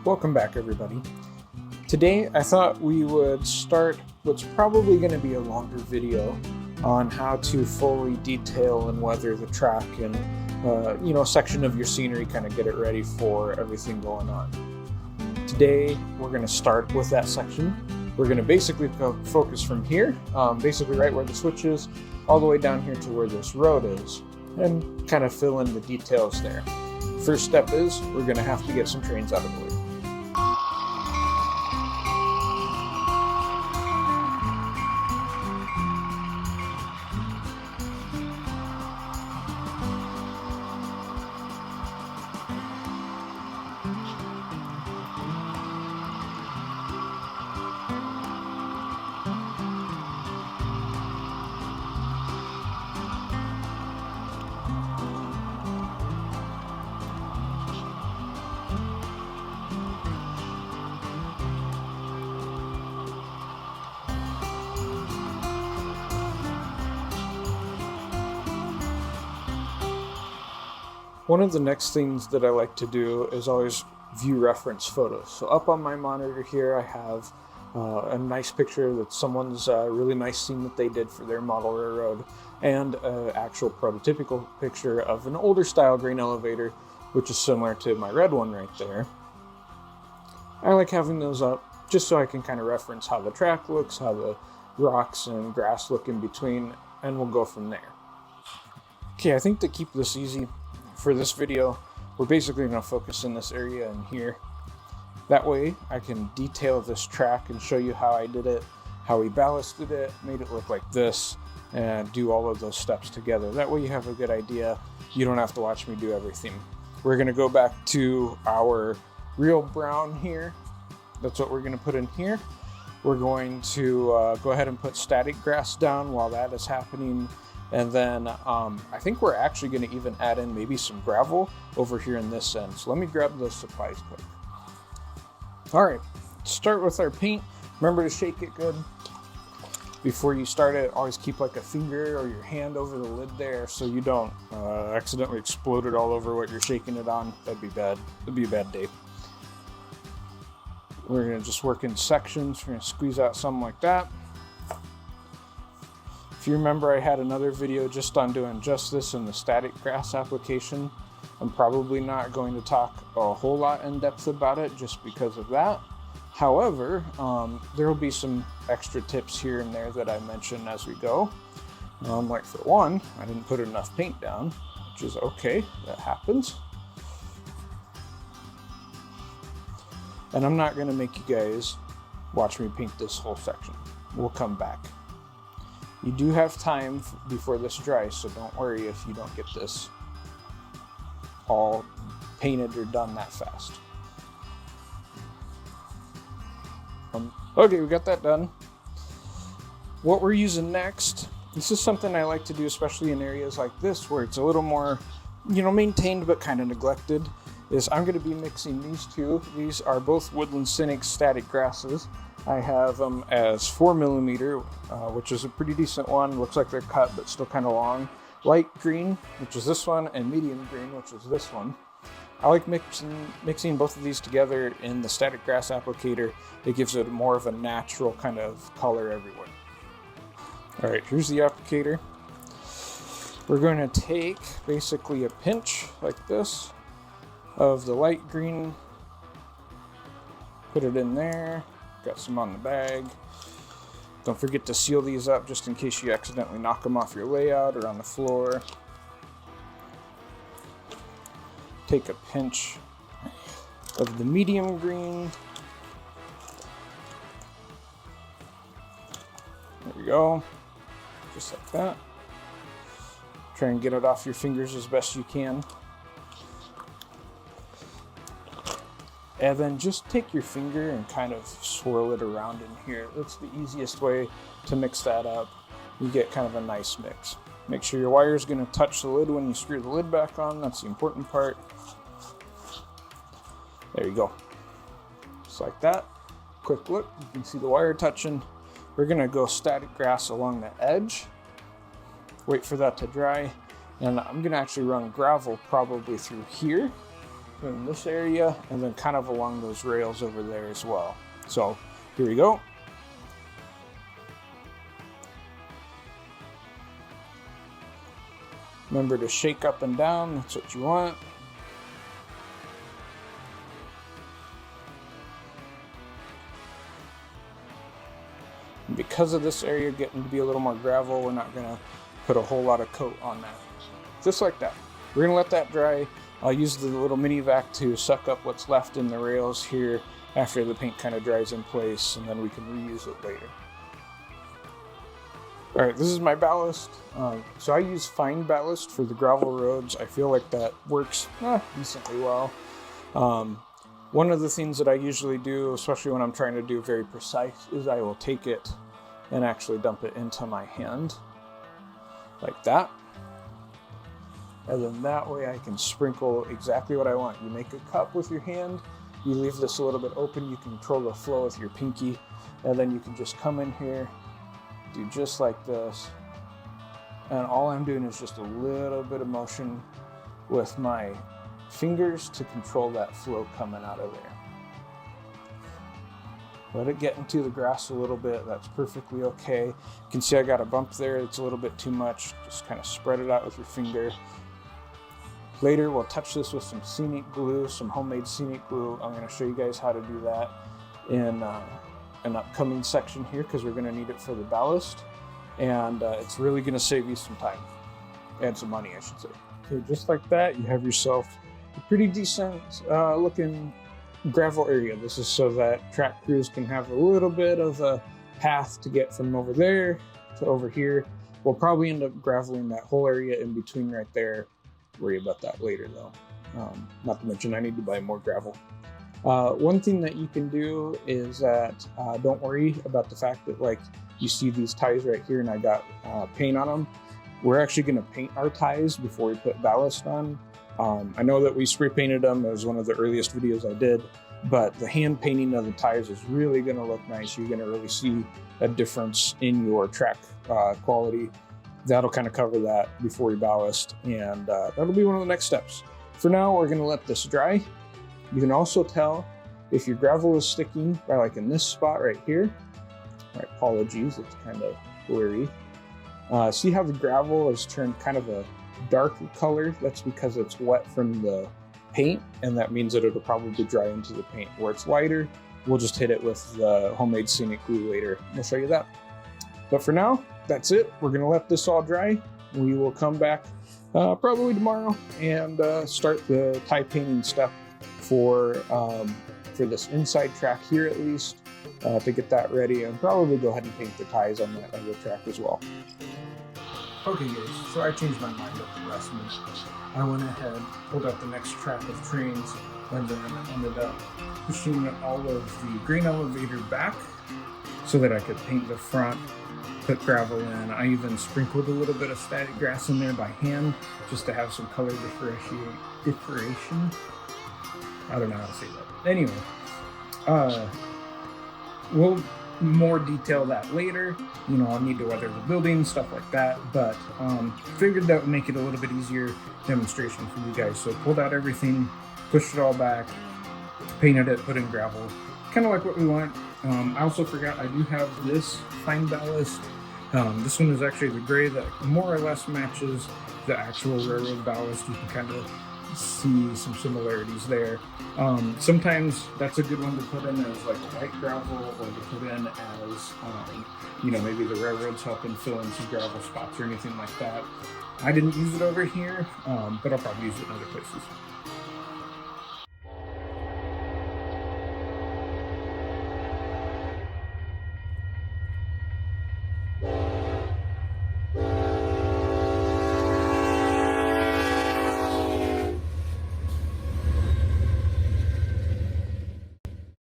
Welcome back, everybody. Today I thought we would start what's probably going to be a longer video on how to fully detail and weather the track and a section of your scenery, kind of get it ready for everything going on. Today we're going to start with that section. We're going to basically focus from here, basically right where the switch is, all the way down here to where this road is, and kind of fill in the details there. First step is we're going to have to get some trains out of the way. One of the next things that I like to do is always view reference photos. So up on my monitor here, I have a nice picture that's someone's really nice scene that they did for their model railroad, and an actual prototypical picture of an older style grain elevator, which is similar to my red one right there. I like having those up just so I can kind of reference how the track looks, how the rocks and grass look in between, and we'll go from there. Okay, I think to keep this easy, for this video, we're basically going to focus in this area in here. That way I can detail this track and show you how I did it, how we ballasted it, made it look like this, and do all of those steps together. That way you have a good idea. You don't have to watch me do everything. We're going to go back to our real brown here. That's what we're going to put in here. We're going to go ahead and put static grass down while that is happening. And then I think we're actually going to even add in maybe some gravel over here in this end. So let me grab those supplies quick. All right, start with our paint. Remember to shake it good. Before you start it, always keep like a finger or your hand over the lid there so you don't accidentally explode it all over what you're shaking it on. That'd be bad. That'd be a bad day. We're going to just work in sections. We're going to squeeze out something like that. If you remember, I had another video just on doing just this in the static grass application. I'm probably not going to talk a whole lot in depth about it just because of that. However, there will be some extra tips here and there that I mention as we go. Like for one, I didn't put enough paint down, which is okay, that happens. And I'm not going to make you guys watch me paint this whole section. We'll come back. You do have time before this dries, so don't worry if you don't get this all painted or done that fast. Okay, we got that done. What we're using next, this is something I like to do, especially in areas like this where it's a little more, maintained but kind of neglected, is I'm going to be mixing these two. These are both Woodland Scenic static grasses. I have them as 4mm, which is a pretty decent one. Looks like they're cut, but still kind of long. Light green, which is this one, and medium green, which is this one. I like mixing both of these together in the static grass applicator. It gives it more of a natural kind of color everywhere. All right, here's the applicator. We're going to take basically a pinch like this of the light green, put it in there. Got some on the bag. Don't forget to seal these up just in case you accidentally knock them off your layout or on the floor. Take a pinch of the medium green. There we go. Just like that. Try and get it off your fingers as best you can. And then just take your finger and kind of swirl it around in here. That's the easiest way to mix that up. You get kind of a nice mix. Make sure your wire is going to touch the lid when you screw the lid back on. That's the important part. There you go. Just like that. Quick look, you can see the wire touching. We're going to go static grass along the edge. Wait for that to dry. And I'm going to actually run gravel probably through here. in this area, and then kind of along those rails over there as well. So here we go. Remember to shake up and down, that's what you want. And because of this area getting to be a little more gravel, we're not gonna put a whole lot of coat on that. Just like that. We're gonna let that dry. I'll use the little mini vac to suck up what's left in the rails here after the paint kind of dries in place, and then we can reuse it later. All right, this is my ballast. So I use fine ballast for the gravel roads. I feel like that works decently well. One of the things that I usually do, especially when I'm trying to do very precise, is I will take it and actually dump it into my hand, like that. And then that way I can sprinkle exactly what I want. You make a cup with your hand, you leave this a little bit open, you control the flow with your pinky, and then you can just come in here, do just like this. And all I'm doing is just a little bit of motion with my fingers to control that flow coming out of there. Let it get into the grass a little bit, that's perfectly okay. You can see I got a bump there, it's a little bit too much. Just kind of spread it out with your finger. Later we'll touch this with some scenic glue, some homemade scenic glue. I'm going to show you guys how to do that in an upcoming section here, because we're going to need it for the ballast, and it's really going to save you some time and some money, I should say. Okay, just like that, you have yourself a pretty decent looking gravel area. This is so that track crews can have a little bit of a path to get from over there to over here. We'll probably end up graveling that whole area in between right there. Worry about that later though. Not to mention I need to buy more gravel. One thing that you can do is that don't worry about the fact that, like, you see these ties right here and I got paint on them. We're actually going to paint our ties before we put ballast on. I know that we spray painted them. It was one of the earliest videos I did, but the hand painting of the tires is really going to look nice. You're going to really see a difference in your track quality. That'll kind of cover that before we ballast, and that'll be one of the next steps. For now, we're going to let this dry. You can also tell if your gravel is sticking by, like, in this spot right here. My apologies, it's kind of blurry. See how the gravel has turned kind of a darker color? That's because it's wet from the paint, and that means that it'll probably dry into the paint. Where it's lighter, we'll just hit it with the homemade scenic glue later. We'll show you that. But for now, that's it. We're gonna let this all dry. We will come back probably tomorrow and start the tie painting step for this inside track here, at least, to get that ready, and probably go ahead and paint the ties on that other track as well. Okay guys, so I changed my mind at the last minute. I went ahead, pulled out the next track of trains, and then ended up pushing all of the grain elevator back so that I could paint the front, put gravel in. I even sprinkled a little bit of static grass in there by hand just to have some color differentiation. I don't know how to say that. Anyway, we'll more detail that later. You know, I'll need to weather the building, stuff like that, but figured that would make it a little bit easier demonstration for you guys. So pulled out everything, pushed it all back, painted it, put in gravel, kind of like what we want. I also forgot I do have this fine ballast. This one is actually the gray that more or less matches the actual railroad ballast. You can kind of see some similarities there. Sometimes that's a good one to put in as like a white gravel, or to put in as, you know, maybe the railroad's helping fill in some gravel spots or anything like that. I didn't use it over here, but I'll probably use it in other places.